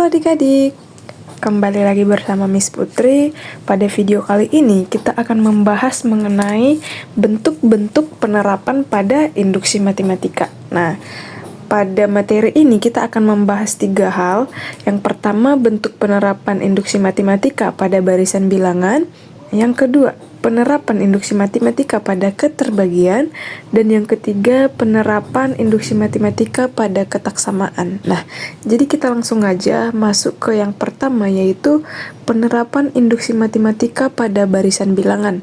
Halo adik-adik, kembali lagi bersama Miss Putri. Pada video kali ini kita akan membahas mengenai bentuk-bentuk penerapan pada induksi matematika. Nah, pada materi ini kita akan membahas 3 hal. Yang pertama, bentuk penerapan induksi matematika pada barisan bilangan. Yang kedua, penerapan induksi matematika pada keterbagian. Dan yang ketiga, penerapan induksi matematika pada ketaksamaan. Nah, jadi kita langsung aja masuk ke yang pertama, yaitu penerapan induksi matematika pada barisan bilangan.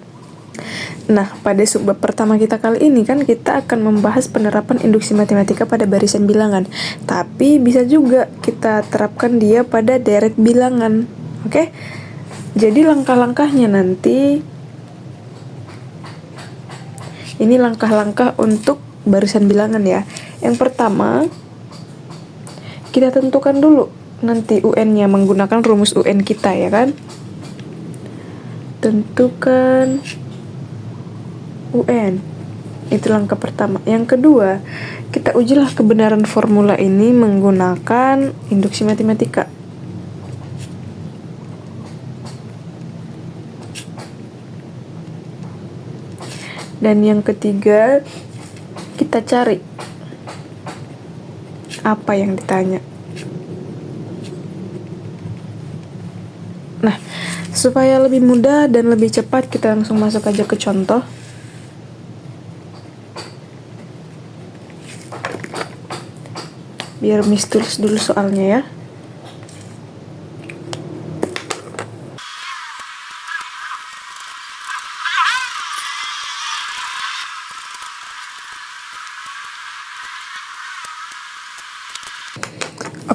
Nah, pada subbab pertama kita kali ini kan kita akan membahas penerapan induksi matematika pada barisan bilangan. Tapi bisa juga kita terapkan dia pada deret bilangan. Oke? Jadi langkah-langkahnya nanti, ini langkah-langkah untuk barisan bilangan ya. Yang pertama, kita tentukan dulu nanti UN-nya menggunakan rumus UN kita ya kan. Tentukan UN. Itu langkah pertama. Yang kedua, kita ujilah kebenaran formula ini menggunakan induksi matematika. Dan yang ketiga, kita cari apa yang ditanya. Nah, supaya lebih mudah dan lebih cepat, kita langsung masuk aja ke contoh. Biar Miss tulis dulu soalnya ya.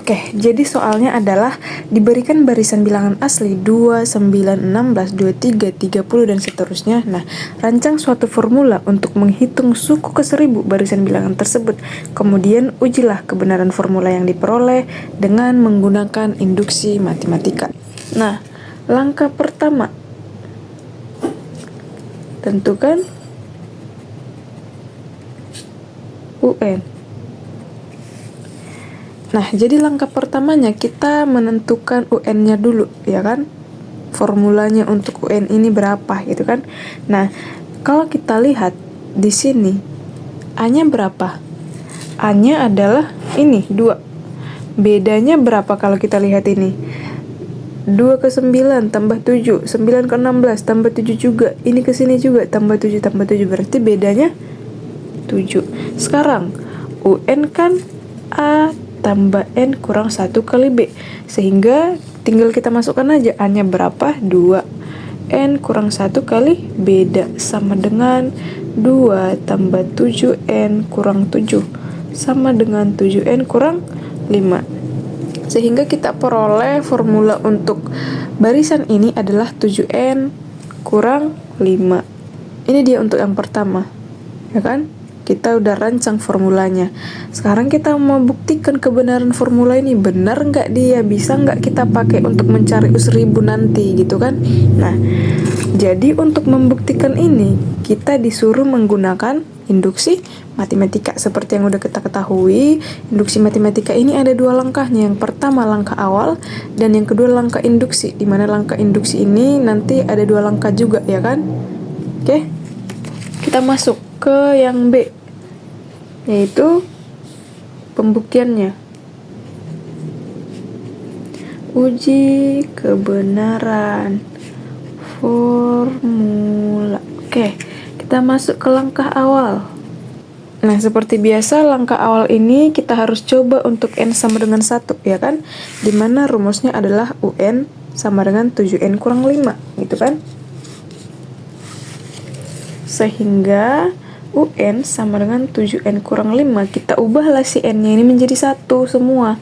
Oke, jadi soalnya adalah diberikan barisan bilangan asli 2, 9, 16, 23, 30, dan seterusnya. Nah, rancang suatu formula untuk menghitung suku ke 1000 barisan bilangan tersebut. Kemudian ujilah kebenaran formula yang diperoleh dengan menggunakan induksi matematika. Nah, langkah pertama, tentukan UN. Nah, jadi langkah pertamanya kita menentukan UN-nya dulu, ya kan? Formulanya untuk UN ini berapa, gitu kan? Nah, kalau kita lihat di sini, A-nya berapa? A-nya adalah ini, 2. Bedanya berapa kalau kita lihat ini? 2 ke 9 tambah 7, 9 ke 16 tambah 7 juga. Ini ke sini juga tambah 7 tambah 7, berarti bedanya 7. Sekarang, UN kan A tambah N kurang 1 kali B. Sehingga tinggal kita masukkan aja A-nya berapa? 2. N kurang 1 kali beda sama dengan 2 tambah 7N kurang 7 sama dengan 7N kurang 5. Sehingga kita peroleh formula untuk barisan ini adalah 7N kurang 5. Ini dia untuk yang pertama, ya kan? Kita udah rancang formulanya. Sekarang kita mau buktikan kebenaran formula ini. Benar nggak dia? Bisa nggak kita pakai untuk mencari U1000 nanti, gitu kan? Nah, jadi untuk membuktikan ini, kita disuruh menggunakan induksi matematika. Seperti yang udah kita ketahui, induksi matematika ini ada 2 langkahnya. Yang pertama langkah awal, dan yang kedua langkah induksi. Dimana langkah induksi ini nanti ada 2 langkah juga, ya kan? Oke, kita masuk ke yang B, yaitu pembuktiannya. Uji kebenaran formula. Oke, kita masuk ke langkah awal. Nah, seperti biasa langkah awal ini kita harus coba untuk N sama dengan 1, ya kan? Dimana rumusnya adalah UN sama dengan 7N kurang 5, gitu kan? Sehingga UN sama dengan 7N kurang 5. Kita ubahlah si N-nya ini menjadi 1 semua.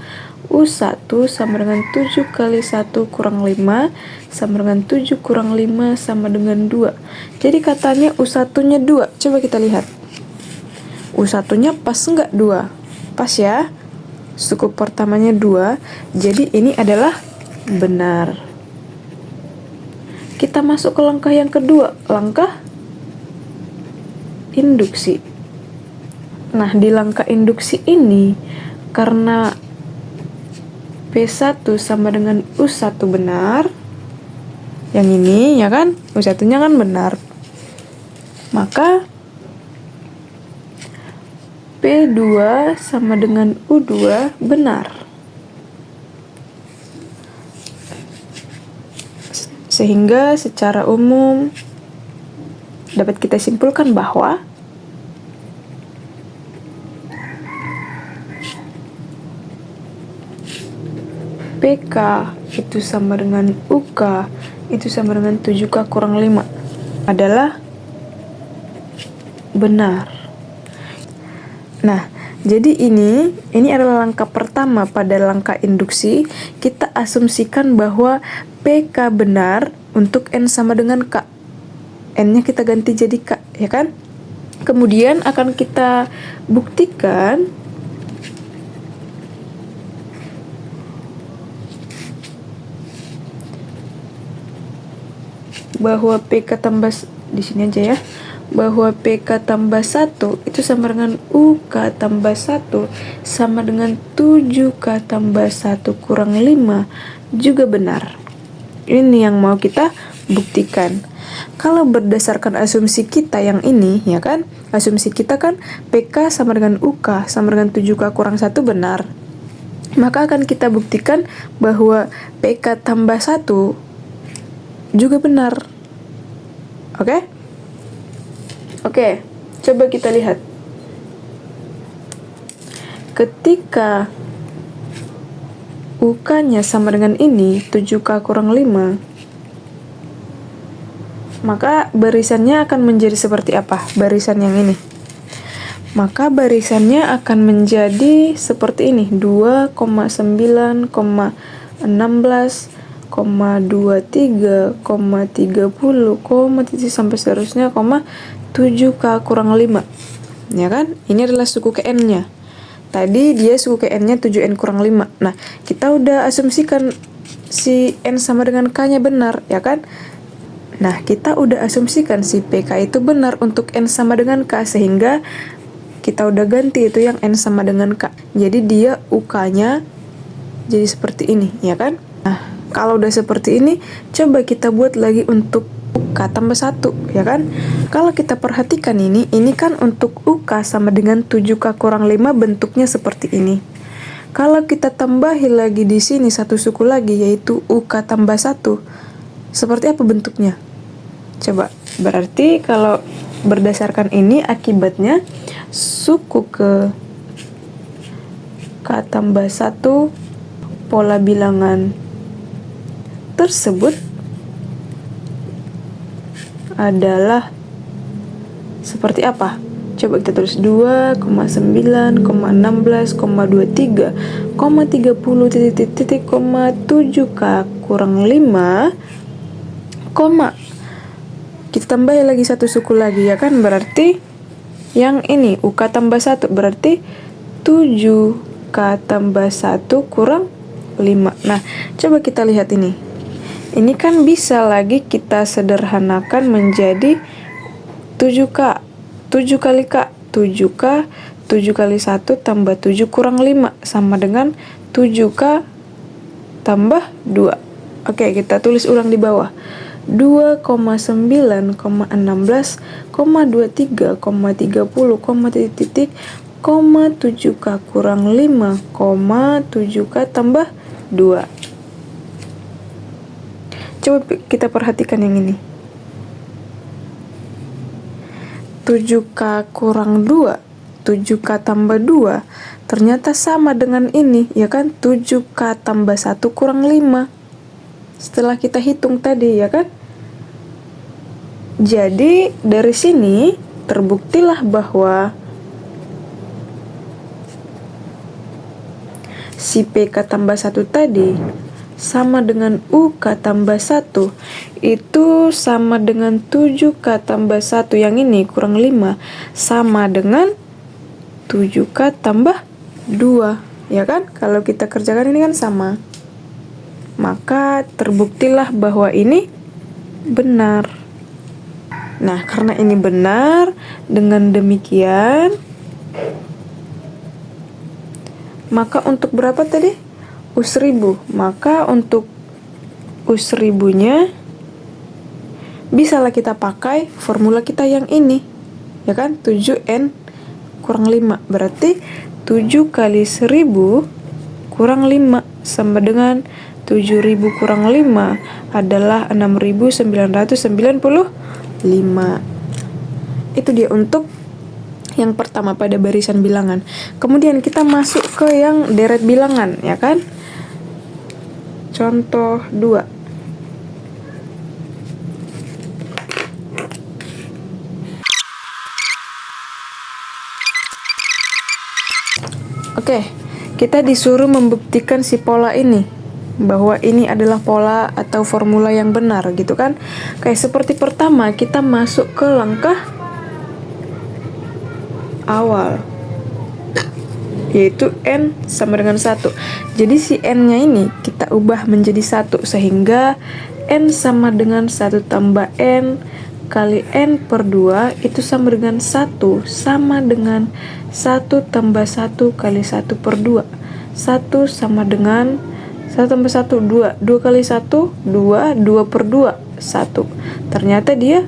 U1 sama dengan 7 kali 1 kurang 5 sama dengan 7 kurang 5 sama dengan 2. Jadi katanya U1-nya 2. Coba kita lihat. U1-nya pas nggak 2? Pas ya. Suku pertamanya 2. Jadi ini adalah benar. Kita masuk ke langkah yang kedua. Langkah induksi. Nah, di langkah induksi ini, karena P1 sama dengan U1 benar. Yang ini ya kan, U1-nya kan benar. Maka P2 sama dengan U2 benar. Sehingga secara umum dapat kita simpulkan bahwa PK itu sama dengan UK itu sama dengan 7K kurang 5 adalah benar. Nah, jadi ini adalah langkah pertama pada langkah induksi. Kita asumsikan bahwa PK benar untuk N sama dengan K. N-nya kita ganti jadi K, ya kan? Kemudian akan kita buktikan bahwa PK tambah di sini aja ya. Bahwa PK tambah 1 itu sama dengan UK tambah 1 sama dengan 7K tambah 1 kurang 5 juga benar. Ini yang mau kita buktikan. Kalau berdasarkan asumsi kita yang ini, ya kan? Asumsi kita kan PK sama dengan UK sama dengan 7K kurang 1 benar. Maka akan kita buktikan bahwa PK tambah 1 juga benar. Oke? Oke, coba kita lihat. Ketika UK-nya sama dengan ini, 7K kurang 5, maka barisannya akan menjadi seperti apa? Barisan yang ini. Maka barisannya akan menjadi seperti ini, 2,9, 16, 23, 30, titik sampai seterusnya, 7K kurang 5. Ya kan? Ini adalah suku ke N-nya. Tadi dia suku ke N-nya 7N kurang 5. Nah, kita udah asumsikan si N sama dengan K-nya benar, ya kan? Nah, kita udah asumsikan si PK itu benar untuk N sama dengan K, sehingga kita udah ganti itu yang N sama dengan K. Jadi dia UK-nya jadi seperti ini, ya kan? Nah, kalau udah seperti ini, coba kita buat lagi untuk UK tambah 1, ya kan? Kalau kita perhatikan ini kan untuk UK sama dengan 7K kurang 5 bentuknya seperti ini. Kalau kita tambahi lagi di sini satu suku lagi, yaitu UK tambah 1, seperti apa bentuknya? Coba, berarti kalau berdasarkan ini akibatnya suku ke K tambah 1 pola bilangan tersebut adalah seperti apa? Coba kita tulis 2,9, 16, 23, 30, titik, 7K kurang 5, kita tambah lagi satu suku lagi, ya kan? Berarti yang ini UK tambah 1 berarti 7K tambah 1 kurang 5. Nah, coba kita lihat ini. Ini kan bisa lagi kita sederhanakan menjadi 7K. 7 kali K. 7K, 7 kali 1 tambah 7 kurang 5 sama dengan 7K tambah 2. Oke, kita tulis ulang di bawah. 2,9, 16, 23, 30, titik, 7K kurang 5, 7K tambah 2. Coba kita perhatikan yang ini. 7K kurang 2, 7K tambah 2, ternyata sama dengan ini, ya kan? 7K tambah 1 kurang 5. Setelah kita hitung tadi, ya kan? Jadi, dari sini terbuktilah bahwa si PK tambah 1 tadi sama dengan UK tambah 1 itu sama dengan 7K tambah 1 yang ini kurang 5 sama dengan 7K tambah 2, ya kan? Kalau kita kerjakan ini kan sama. Maka terbuktilah bahwa ini benar. Nah, karena ini benar, dengan demikian maka untuk berapa tadi? U1000. Maka untuk U1000-nya bisalah kita pakai formula kita yang ini, ya kan? 7N kurang 5. Berarti 7 kali 1000 kurang 5 sama dengan 7.000 kurang 5 adalah 6.995. Itu dia untuk yang pertama pada barisan bilangan. Kemudian kita masuk ke yang deret bilangan, ya kan? Contoh 2. Oke, kita disuruh membuktikan si pola ini, bahwa ini adalah pola atau formula yang benar gitu kan. Kayak seperti pertama, kita masuk ke langkah awal, yaitu N sama dengan 1. Jadi si N-nya ini kita ubah menjadi 1, sehingga N sama dengan 1 tambah N kali N per 2 itu sama dengan 1, sama dengan 1 tambah 1 kali 1 per 2. 1 sama dengan 1 tambah 1, 2. 2 kali 1, 2. 2 per 2, 1. Ternyata dia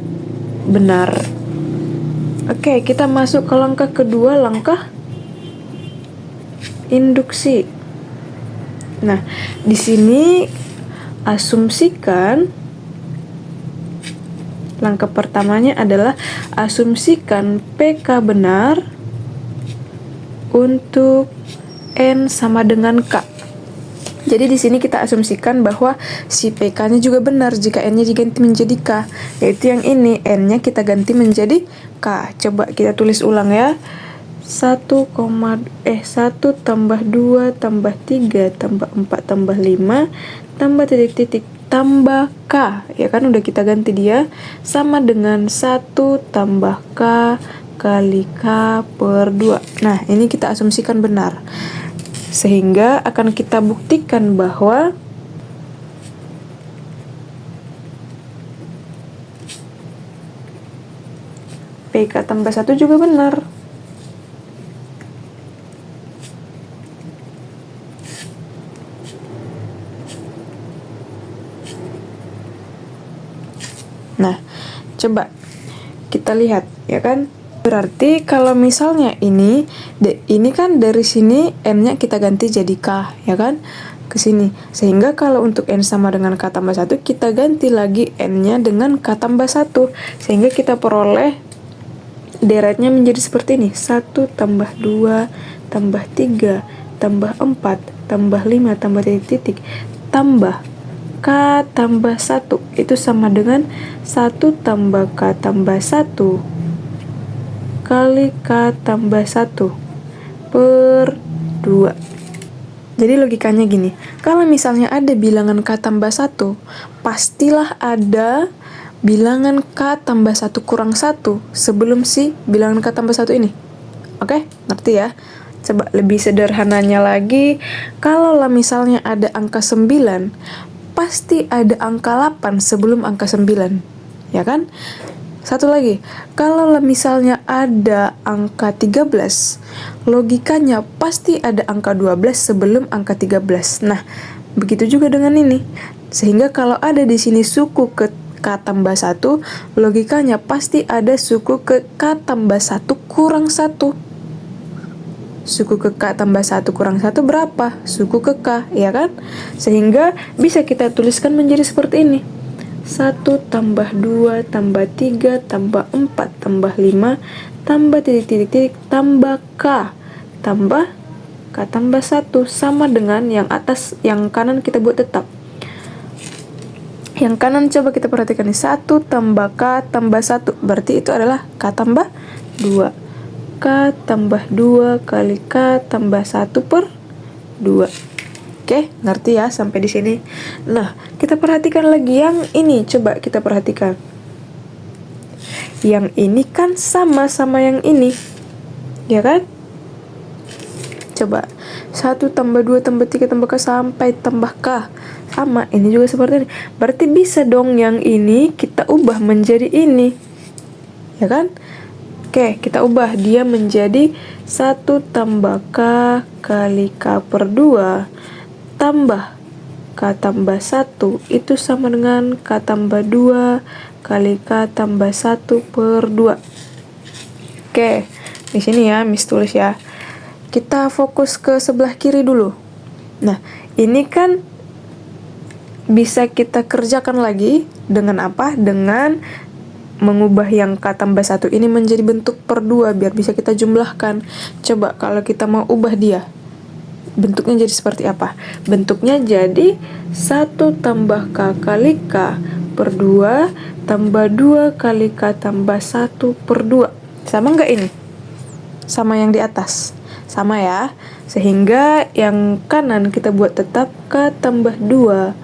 benar. Oke, kita masuk ke langkah kedua, langkah induksi. Nah, di sini asumsikan langkah pertamanya adalah asumsikan PK benar untuk N sama dengan K. Jadi di sini kita asumsikan bahwa si PK-nya juga benar jika N-nya diganti menjadi K, yaitu yang ini, N-nya kita ganti menjadi K. Coba kita tulis ulang ya. 1 tambah 2 tambah 3 tambah 4 tambah 5 tambah titik-titik tambah K, ya kan udah kita ganti dia, sama dengan 1 tambah K kali K per 2. Nah, ini kita asumsikan benar. Sehingga akan kita buktikan bahwa PK tambah 1 juga benar. Nah, coba kita lihat, ya kan? Berarti kalau misalnya ini kan dari sini N-nya kita ganti jadi K, ya kan? Ke sini. Sehingga kalau untuk N sama dengan K tambah 1, kita ganti lagi N-nya dengan K tambah 1. Sehingga kita peroleh deretnya menjadi seperti ini. 1 tambah 2 tambah 3 tambah 4 tambah 5 tambah titik-titik tambah K tambah 1 itu sama dengan 1 tambah K tambah 1 kali K tambah 1 per 2. Jadi logikanya gini, kalau misalnya ada bilangan K tambah 1, pastilah ada bilangan K tambah 1 kurang 1 sebelum si bilangan K tambah 1 ini. Oke, ngerti ya? Coba lebih sederhananya lagi, kalau misalnya ada angka 9, pasti ada angka 8 sebelum angka 9, ya kan? Satu lagi, kalau misalnya ada angka 13, logikanya pasti ada angka 12 sebelum angka 13. Nah, begitu juga dengan ini. Sehingga kalau ada di sini suku ke K tambah 1, logikanya pasti ada suku ke K tambah 1 kurang 1. Suku ke K tambah 1 kurang 1 berapa? Suku ke K, ya kan? Sehingga bisa kita tuliskan menjadi seperti ini. 1 tambah 2 tambah 3 tambah 4 tambah 5 tambah titik-titik tambah K tambah K tambah 1 sama dengan yang atas, yang kanan kita buat tetap. Yang kanan coba kita perhatikan nih, 1 tambah K tambah 1, berarti itu adalah K tambah 2. K tambah 2 kali K tambah 1 per 2. Oke, ngerti ya sampai di sini? Nah, kita perhatikan lagi yang ini. Coba kita perhatikan. Yang ini kan sama-sama yang ini. Ya kan? Coba. 1 tambah 2 tambah 3 tambah K sampai tambah K. Sama, ini juga seperti ini. Berarti bisa dong yang ini kita ubah menjadi ini. Ya kan? Oke, kita ubah dia menjadi 1 tambah K kali K per 2 tambah K tambah 1 itu sama dengan K tambah 2 kali K tambah 1 per 2. Oke, di sini ya, Miss tulis ya. Kita fokus ke sebelah kiri dulu. Nah, ini kan bisa kita kerjakan lagi dengan apa? Dengan mengubah yang K tambah 1 ini menjadi bentuk per 2 biar bisa kita jumlahkan. Coba kalau kita mau ubah dia, bentuknya jadi seperti apa? Bentuknya jadi 1 tambah K kali K per 2 tambah 2 kali K tambah 1 per 2. Sama nggak ini? Sama yang di atas? Sama ya. Sehingga yang kanan kita buat tetap K tambah 2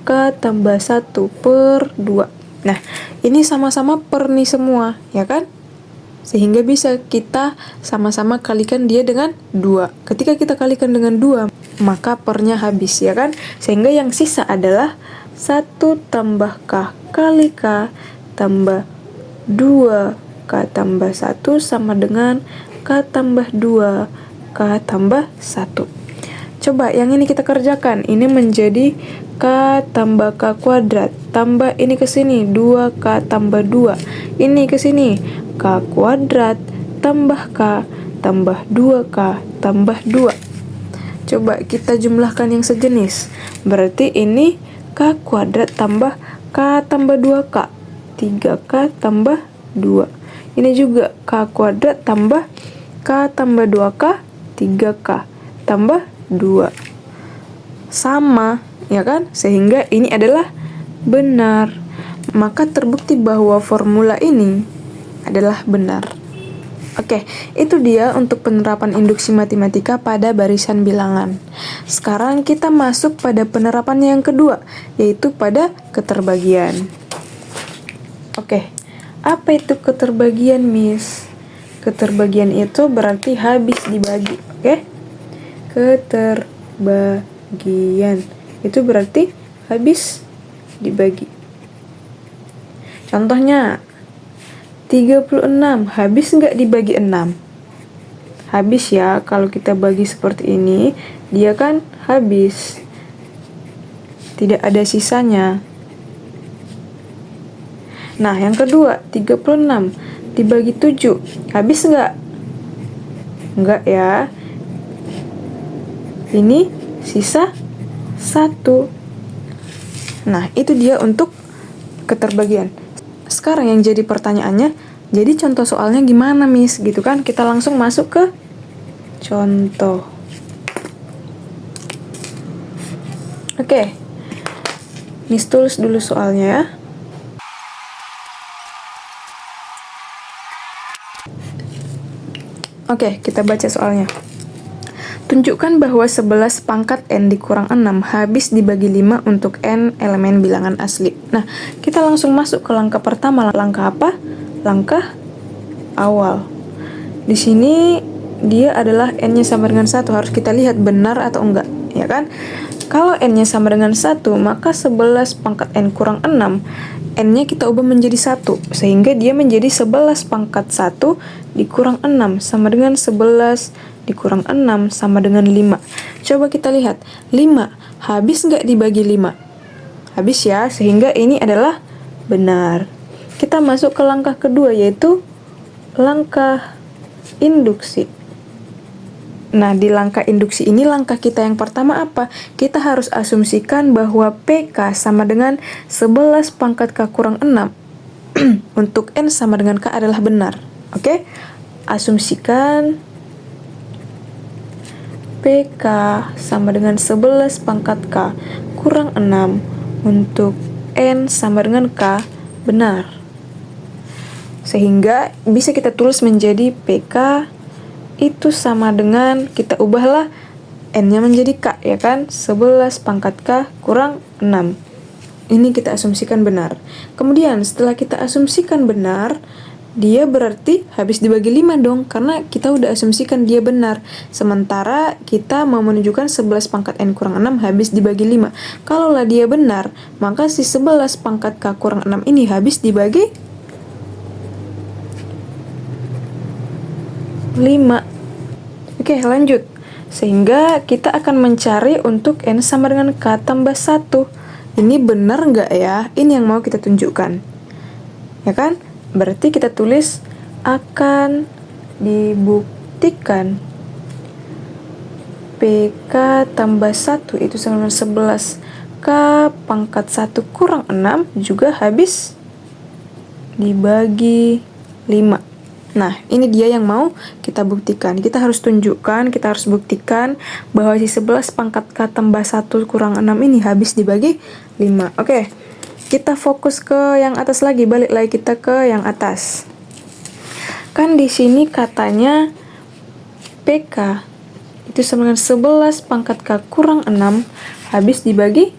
K tambah 1 per 2. Nah, ini sama-sama per nih semua, ya kan? Sehingga bisa kita sama-sama kalikan dia dengan 2. Ketika kita kalikan dengan 2, maka pernya habis, ya kan? Sehingga yang sisa adalah 1 tambah K kali K tambah 2 K tambah 1 sama dengan K tambah 2 K tambah 1. Coba yang ini kita kerjakan. Ini menjadi K tambah K kuadrat. Tambah ini ke sini 2K tambah 2. Ini ke sini K kuadrat tambah K tambah 2K tambah 2. Coba kita jumlahkan yang sejenis. Berarti ini K kuadrat tambah K tambah 2K. 3K tambah 2. Ini juga K kuadrat tambah K tambah 2K. 3K tambah 2. Sama, ya kan? Sehingga ini adalah benar. Maka terbukti bahwa formula ini adalah benar. Oke, itu dia untuk penerapan induksi matematika pada barisan bilangan. Sekarang kita masuk pada penerapan yang kedua, yaitu pada keterbagian. Oke, apa itu keterbagian, Miss? Keterbagian itu berarti habis dibagi, oke? Keterbagian itu berarti habis dibagi. Contohnya 36 habis nggak dibagi 6? Habis ya, kalau kita bagi seperti ini, dia kan habis. Tidak ada sisanya. Nah, yang kedua, 36 dibagi 7, habis nggak? Nggak ya. Ini sisa 1. Nah, itu dia untuk keterbagian. Sekarang yang jadi pertanyaannya, jadi contoh soalnya gimana, Miss? Gitu kan? Kita langsung masuk ke contoh. Oke. Miss tulis dulu soalnya ya. Oke, kita baca soalnya. Tunjukkan bahwa 11 pangkat N dikurang 6 habis dibagi 5 untuk N elemen bilangan asli. Nah, kita langsung masuk ke langkah pertama. Langkah apa? Langkah awal. Di sini dia adalah N-nya sama dengan 1. Harus kita lihat benar atau enggak, ya kan? Kalau N-nya sama dengan 1, maka 11 pangkat N kurang 6, N-nya kita ubah menjadi 1. Sehingga dia menjadi 11 pangkat 1 dikurang 6 sama dengan 11 dikurang 6 sama dengan 5. Coba kita lihat, 5 habis nggak dibagi 5? Habis ya, sehingga ini adalah benar. Kita masuk ke langkah kedua, yaitu langkah induksi. Nah, di langkah induksi ini, langkah kita yang pertama apa? Kita harus asumsikan bahwa PK sama dengan 11 pangkat K kurang 6 untuk N sama dengan K adalah benar. Oke? Asumsikan PK sama dengan 11 pangkat K kurang 6 untuk N sama dengan K benar. Sehingga bisa kita tulis menjadi PK itu sama dengan, kita ubahlah N-nya menjadi K, ya kan? 11 pangkat K kurang 6. Ini kita asumsikan benar. Kemudian setelah kita asumsikan benar, dia berarti habis dibagi 5 dong, karena kita udah asumsikan dia benar. Sementara kita mau menunjukkan 11 pangkat N kurang 6 habis dibagi 5. Kalaulah dia benar, maka si 11 pangkat K kurang 6 ini habis dibagi 5. Oke, lanjut. Sehingga kita akan mencari untuk N sama dengan K tambah 1. Ini benar nggak ya? Ini yang mau kita tunjukkan. Ya kan? Berarti kita tulis akan dibuktikan PK tambah 1 itu sama dengan 11. K pangkat 1 kurang 6 juga habis dibagi 5. Nah, ini dia yang mau kita buktikan. Kita harus tunjukkan, kita harus buktikan bahwa si 11 pangkat K tambah 1 kurang 6 ini habis dibagi 5. Oke, kita fokus ke yang atas lagi, balik lagi kita ke yang atas. Kan di sini katanya PK itu sama dengan 11 pangkat K kurang 6 habis dibagi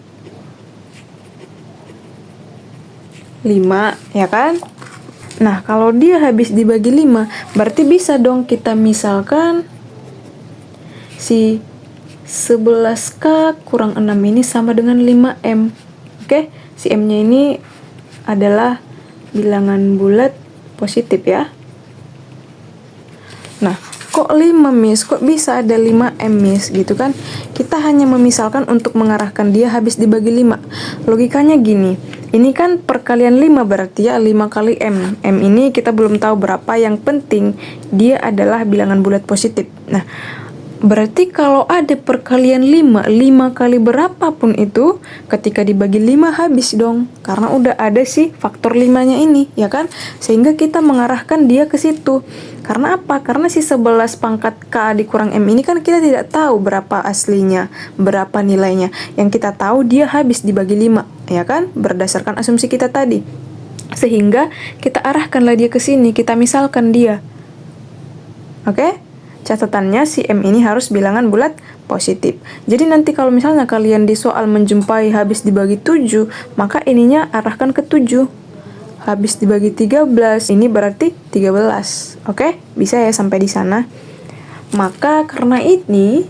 5, ya kan? Nah, kalau dia habis dibagi 5, berarti bisa dong kita misalkan si 11K kurang 6 ini sama dengan 5M. Oke, si M-nya ini adalah bilangan bulat positif ya. Nah, kok 5 Miss? Kok bisa ada 5M Miss? Gitu kan? Kita hanya memisalkan untuk mengarahkan dia habis dibagi 5. Logikanya gini, ini kan perkalian 5 berarti ya 5 kali M. M ini kita belum tahu berapa, yang penting dia adalah bilangan bulat positif. Nah, berarti kalau ada perkalian 5 kali berapapun itu, ketika dibagi 5 habis dong. Karena udah ada sih faktor 5-nya ini, ya kan? Sehingga kita mengarahkan dia ke situ. Karena apa? Karena si 11 pangkat K dikurang M ini kan kita tidak tahu berapa aslinya, berapa nilainya. Yang kita tahu dia habis dibagi 5, ya kan? Berdasarkan asumsi kita tadi. Sehingga kita arahkanlah dia ke sini, kita misalkan dia. Oke? Catatannya si M ini harus bilangan bulat positif. Jadi nanti kalau misalnya kalian di soal menjumpai habis dibagi 7, maka ininya arahkan ke 7. Habis dibagi 13, ini berarti 13. Oke? Bisa ya sampai di sana. Maka karena ini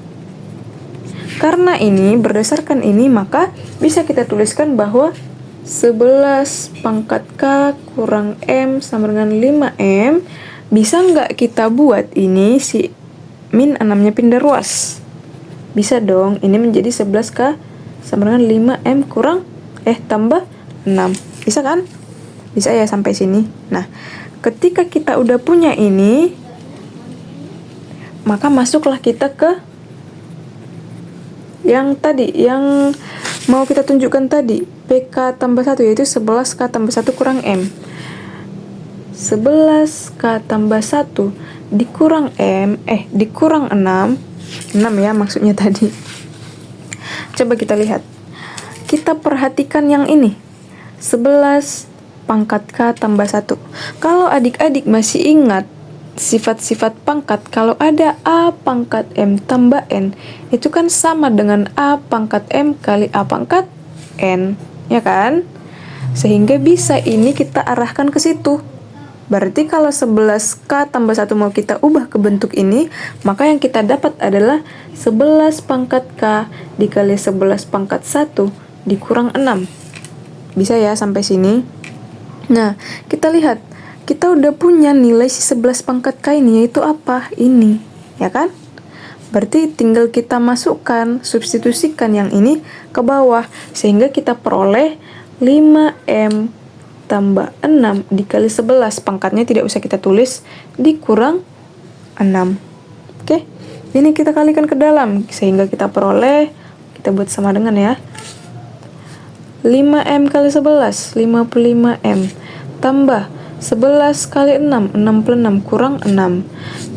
berdasarkan ini, maka bisa kita tuliskan bahwa 11 pangkat K kurang M sama dengan 5M. Bisa nggak kita buat ini si min 6-nya pindah ruas? Bisa dong, ini menjadi 11K sama dengan 5M kurang tambah 6. Bisa kan? Bisa ya sampai sini. Nah, ketika kita udah punya ini, maka masuklah kita ke yang tadi, yang mau kita tunjukkan tadi, PK tambah 1, yaitu 11K tambah 1 kurang M. 11K tambah 1 dikurang M, dikurang 6 ya maksudnya tadi. Coba kita lihat. Kita perhatikan yang ini. 11 pangkat K tambah 1. Kalau adik-adik masih ingat sifat-sifat pangkat, kalau ada A pangkat M tambah N, itu kan sama dengan A pangkat M kali A pangkat N, ya kan? Sehingga bisa ini kita arahkan ke situ. Berarti kalau 11K tambah 1 mau kita ubah ke bentuk ini, maka yang kita dapat adalah 11 pangkat K dikali 11 pangkat 1 dikurang 6. Bisa ya sampai sini? Nah, kita lihat. Kita udah punya nilai si 11 pangkat K ini, yaitu apa? Ini, ya kan? Berarti tinggal kita masukkan, substitusikan yang ini ke bawah. Sehingga kita peroleh 5M tambah 6 dikali 11, pangkatnya tidak usah kita tulis, dikurang 6. Oke, ini kita kalikan ke dalam, sehingga kita peroleh, kita buat sama dengan ya, 5M kali 11, 55M, tambah 11 kali 6, 66, kurang 6.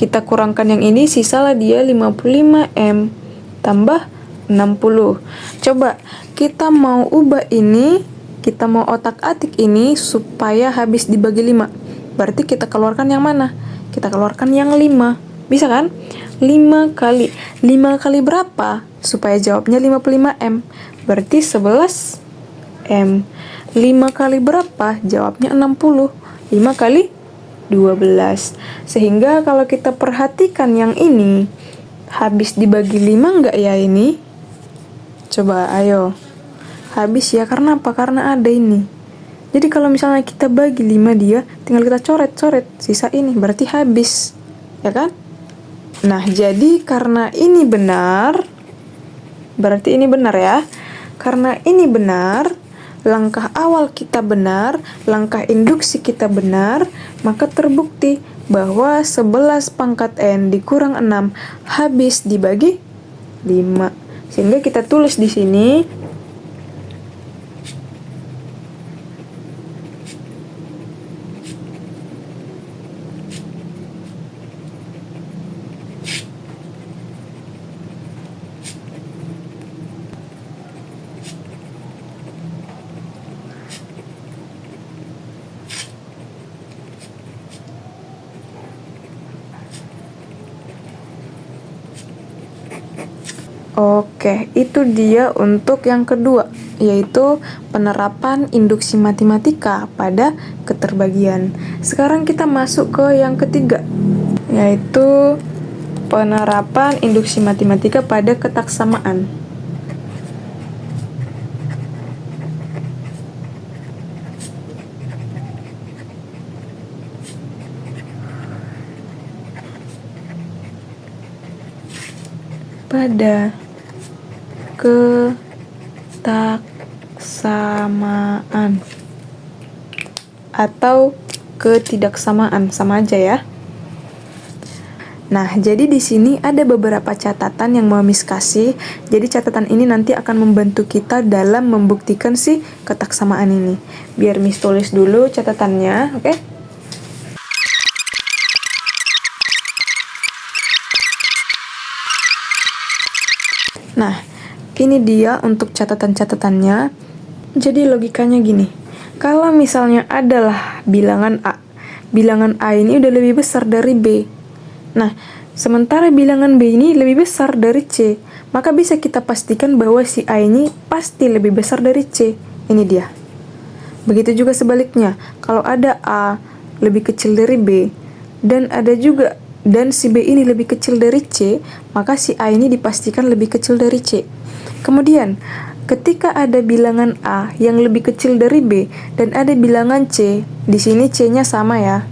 Kita kurangkan yang ini, sisalah dia 55M, tambah 60. Coba, kita mau ubah ini, kita mau otak-atik ini supaya habis dibagi 5. Berarti kita keluarkan yang mana? Kita keluarkan yang 5. Bisa kan? 5 kali berapa? Supaya jawabnya 55M. Berarti 11M. 5 kali berapa? Jawabnya 60. 5 kali 12. Sehingga kalau kita perhatikan yang ini, habis dibagi 5 nggak ya ini? Coba, ayo. Habis ya, karena apa? Karena ada ini. Jadi kalau misalnya kita bagi 5 dia, tinggal kita coret-coret sisa ini, berarti habis. Ya kan? Nah, jadi karena ini benar, berarti ini benar ya. Karena ini benar, langkah awal kita benar, langkah induksi kita benar, maka terbukti bahwa 11 pangkat N dikurang 6 habis dibagi 5. Sehingga kita tulis di sini Oke, itu dia untuk yang kedua, yaitu penerapan induksi matematika pada keterbagian. Sekarang kita masuk ke yang ketiga, yaitu penerapan induksi matematika pada ketaksamaan. Pada ketaksamaan atau ketidaksamaan, sama aja ya. Nah, jadi di sini ada beberapa catatan yang mau Miss kasih. Jadi catatan ini nanti akan membantu kita dalam membuktikan si ketaksamaan ini. Biar Miss tulis dulu catatannya, oke? Nah, ini dia untuk catatan-catatannya. Jadi logikanya gini. Kalau misalnya adalah bilangan A. Bilangan A ini udah lebih besar dari B. Nah, sementara bilangan B ini lebih besar dari C. Maka bisa kita pastikan bahwa si A ini pasti lebih besar dari C. Ini dia. Begitu juga sebaliknya. Kalau ada A lebih kecil dari B. Dan si B ini lebih kecil dari C, maka si A ini dipastikan lebih kecil dari C. Kemudian, ketika ada bilangan A yang lebih kecil dari B dan ada bilangan C, di sini C-nya sama ya.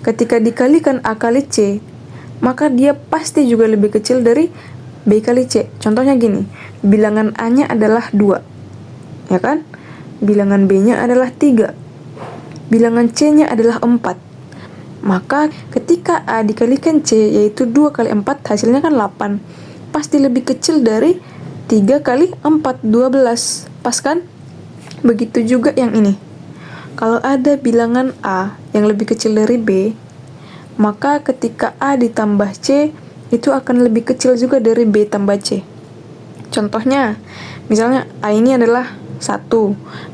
Ketika dikalikan A kali C, maka dia pasti juga lebih kecil dari B kali C. Contohnya gini, bilangan A-nya adalah 2, ya kan? Bilangan B-nya adalah 3. Bilangan C-nya adalah 4. Maka ketika A dikalikan C, yaitu 2 kali 4, hasilnya kan 8. Pasti lebih kecil dari 3 kali 4, 12. Pas kan? Begitu juga yang ini. Kalau ada bilangan A yang lebih kecil dari B, maka ketika A ditambah C, itu akan lebih kecil juga dari B tambah C. Contohnya, misalnya A ini adalah 1,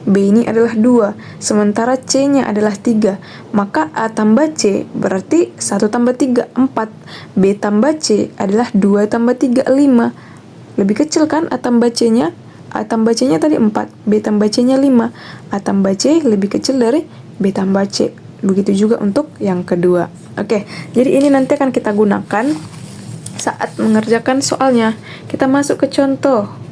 B ini adalah 2, sementara C-nya adalah 3, maka A tambah C berarti 1 tambah 3, 4, B tambah C adalah 2 tambah 3, 5. Lebih kecil kan A tambah C-nya? A tambah C-nya tadi 4, B tambah C-nya 5, A tambah C lebih kecil dari B tambah C. Begitu juga untuk yang kedua. Oke, jadi ini nanti akan kita gunakan saat mengerjakan soalnya. Kita masuk ke contoh.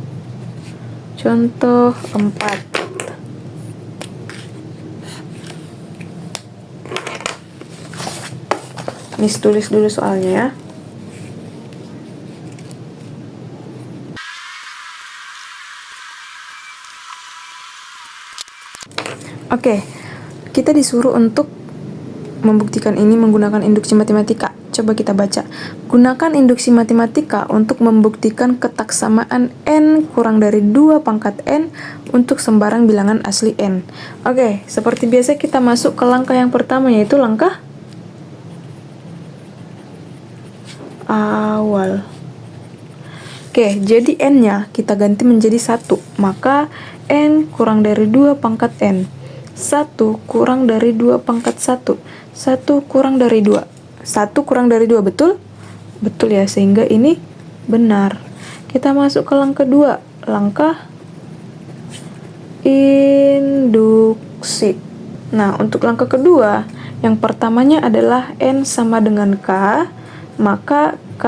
Contoh 4. Miss tulis dulu soalnya ya. Oke, kita disuruh untuk membuktikan ini menggunakan induksi matematika. Coba kita baca. Gunakan induksi matematika untuk membuktikan ketaksamaan N kurang dari 2 pangkat N untuk sembarang bilangan asli N. Oke, seperti biasa kita masuk ke langkah yang pertama, yaitu langkah awal. Oke, jadi N-nya kita ganti menjadi 1. Maka N kurang dari 2 pangkat N. 1 kurang dari 2 pangkat 1. 1 kurang dari 2. 1 kurang dari 2, betul? Betul ya, sehingga ini benar. Kita masuk ke langkah 2. Langkah induksi. Nah, untuk langkah kedua, yang pertamanya adalah N sama dengan K, maka K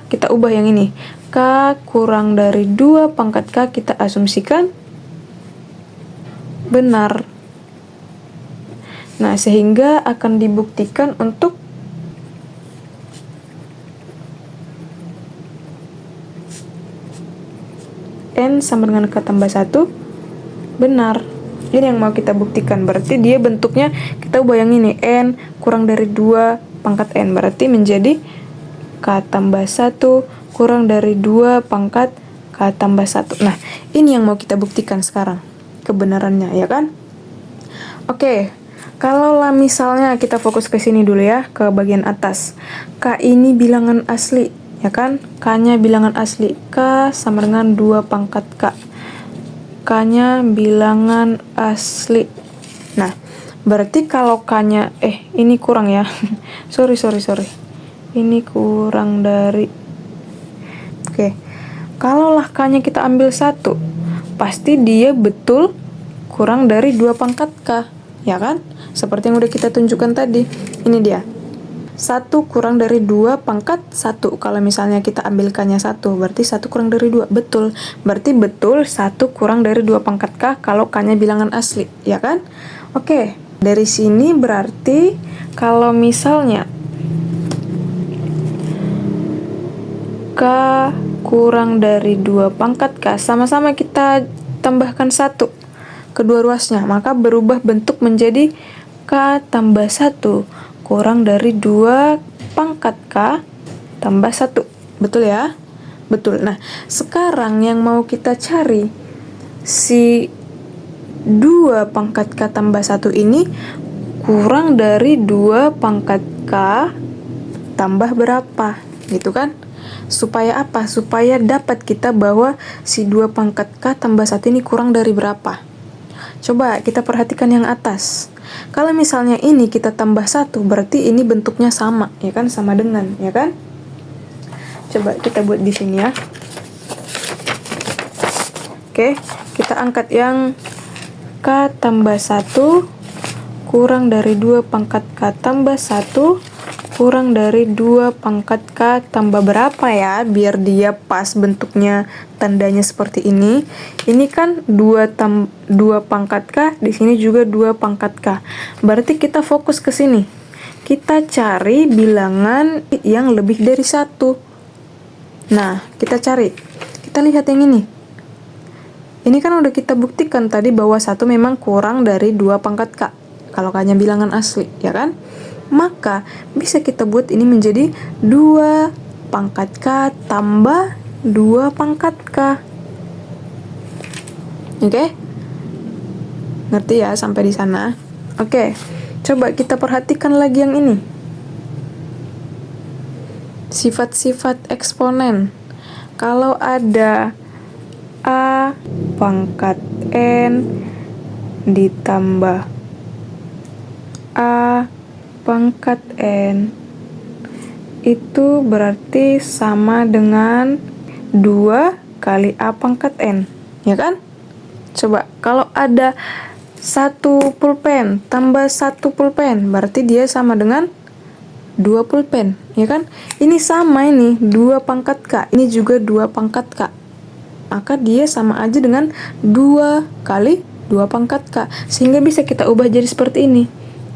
kita ubah yang ini. K kurang dari 2 pangkat K kita asumsikan benar. Nah, sehingga akan dibuktikan untuk N sama dengan K tambah 1 benar. Ini yang mau kita buktikan. Berarti dia bentuknya, kita bayangin nih, N kurang dari 2 pangkat N. Berarti menjadi K tambah 1 kurang dari 2 pangkat K tambah 1. Nah, ini yang mau kita buktikan sekarang. Kebenarannya, ya kan? Oke, kalau lah misalnya kita fokus ke sini dulu ya, ke bagian atas. K ini bilangan asli, ya kan? K-nya bilangan asli. K sama dengan 2 pangkat K. K-nya bilangan asli. Nah, berarti kalau K-nya, ini kurang ya. sorry. Ini kurang dari. Oke. Kalau lah K-nya kita ambil 1, pasti dia betul kurang dari 2 pangkat K, ya kan? Seperti yang udah kita tunjukkan tadi. Ini dia. 1 kurang dari 2 pangkat 1. Kalau misalnya kita ambil K-nya 1, berarti 1 kurang dari 2. Betul. Berarti betul 1 kurang dari 2 pangkat K kalau K-nya bilangan asli, ya kan? Oke. Dari sini berarti kalau misalnya K kurang dari 2 pangkat K, sama-sama kita tambahkan 1 kedua ruasnya, maka berubah bentuk menjadi K tambah 1 kurang dari 2 pangkat K tambah 1. Betul ya? Betul. Nah, sekarang yang mau kita cari, si 2 pangkat K tambah 1 ini kurang dari 2 pangkat K tambah berapa? Gitu kan? Supaya apa? Supaya dapat kita bahwa si 2 pangkat K tambah 1 ini kurang dari berapa. Coba kita perhatikan yang atas. Kalau misalnya ini kita tambah 1, berarti ini bentuknya sama, ya kan? Sama dengan, ya kan? Coba kita buat di sini ya. Oke, kita angkat yang K tambah 1 kurang dari 2 pangkat K tambah 1 kurang dari 2 pangkat K tambah berapa ya, biar dia pas bentuknya, tandanya seperti ini. Ini kan 2 pangkat K, di sini juga 2 pangkat K. Berarti kita fokus ke sini. Kita cari bilangan yang lebih dari 1. Nah, kita cari. Kita lihat yang ini. Ini kan udah kita buktikan tadi bahwa 1 memang kurang dari 2 pangkat K. Kalau K-nya bilangan asli, ya kan? Maka bisa kita buat ini menjadi 2 pangkat K tambah 2 pangkat K. Oke? Ngerti ya sampai di sana? Oke. Coba kita perhatikan lagi yang ini. Sifat-sifat eksponen. Kalau ada A pangkat N ditambah A pangkat N, itu berarti sama dengan 2 kali A pangkat N, ya kan? Coba, kalau ada 1 pulpen tambah 1 pulpen, berarti dia sama dengan 2 pulpen, ya kan? Ini sama, ini 2 pangkat K, ini juga 2 pangkat K. Maka dia sama aja dengan 2 kali 2 pangkat K. Sehingga bisa kita ubah jadi seperti ini.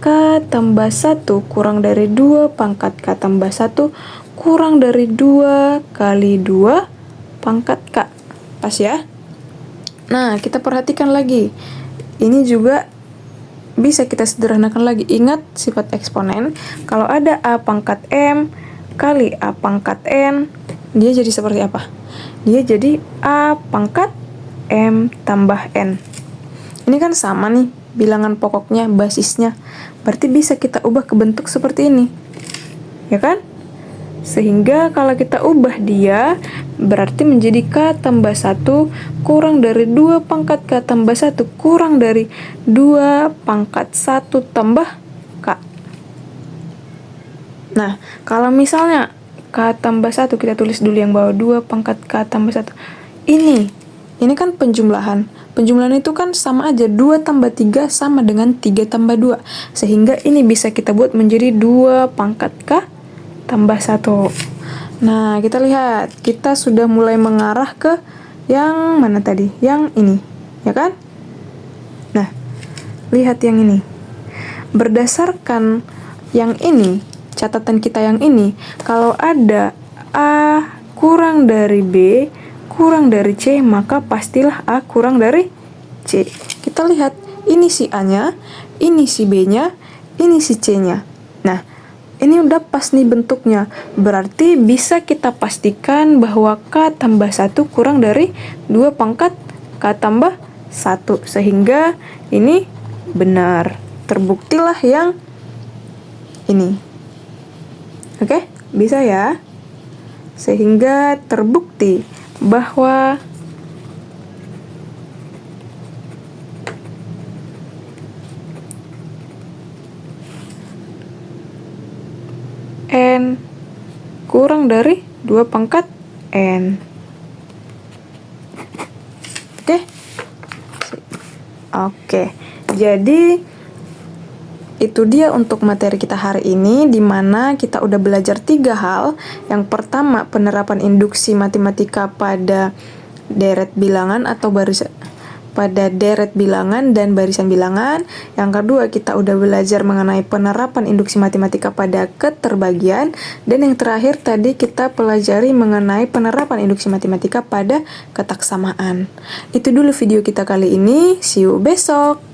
K tambah 1 kurang dari 2 pangkat K tambah 1 kurang dari 2 kali 2 pangkat K. Pas ya? Nah, kita perhatikan lagi. Ini juga bisa kita sederhanakan lagi. Ingat sifat eksponen. Kalau ada A pangkat M kali A pangkat N, dia jadi seperti apa? Dia jadi A pangkat M tambah N. Ini kan sama nih bilangan pokoknya, basisnya. Berarti bisa kita ubah ke bentuk seperti ini, ya kan? Sehingga kalau kita ubah dia, berarti menjadi K tambah 1 kurang dari 2 pangkat K tambah 1 kurang dari 2 pangkat 1 tambah K. Nah, kalau misalnya K tambah 1, kita tulis dulu yang bawah, 2 pangkat K tambah 1. Ini kan penjumlahan. Penjumlahan itu kan sama aja, 2 tambah 3 sama dengan 3 tambah 2. Sehingga ini bisa kita buat menjadi 2 pangkat K tambah 1. Nah, kita lihat. Kita sudah mulai mengarah ke yang mana tadi? Yang ini, ya kan? Nah, lihat yang ini. Berdasarkan yang ini, catatan kita yang ini, kalau ada A kurang dari B kurang dari C, maka pastilah A kurang dari C. Kita lihat, ini si A-nya, ini si B-nya, ini si C-nya. Nah, ini udah pas nih bentuknya. Berarti bisa kita pastikan bahwa K tambah 1 kurang dari 2 pangkat K tambah 1. Sehingga ini benar. Terbuktilah yang ini. Oke, bisa ya? Sehingga terbukti bahwa N kurang dari 2 pangkat N. Oke? Oke. Jadi itu dia untuk materi kita hari ini, di mana kita udah belajar 3 hal. Yang pertama, penerapan induksi matematika pada deret bilangan atau pada deret bilangan dan barisan bilangan. Yang kedua, kita udah belajar mengenai penerapan induksi matematika pada keterbagian. Dan yang terakhir tadi kita pelajari mengenai penerapan induksi matematika pada ketaksamaan. Itu dulu video kita kali ini. See you besok.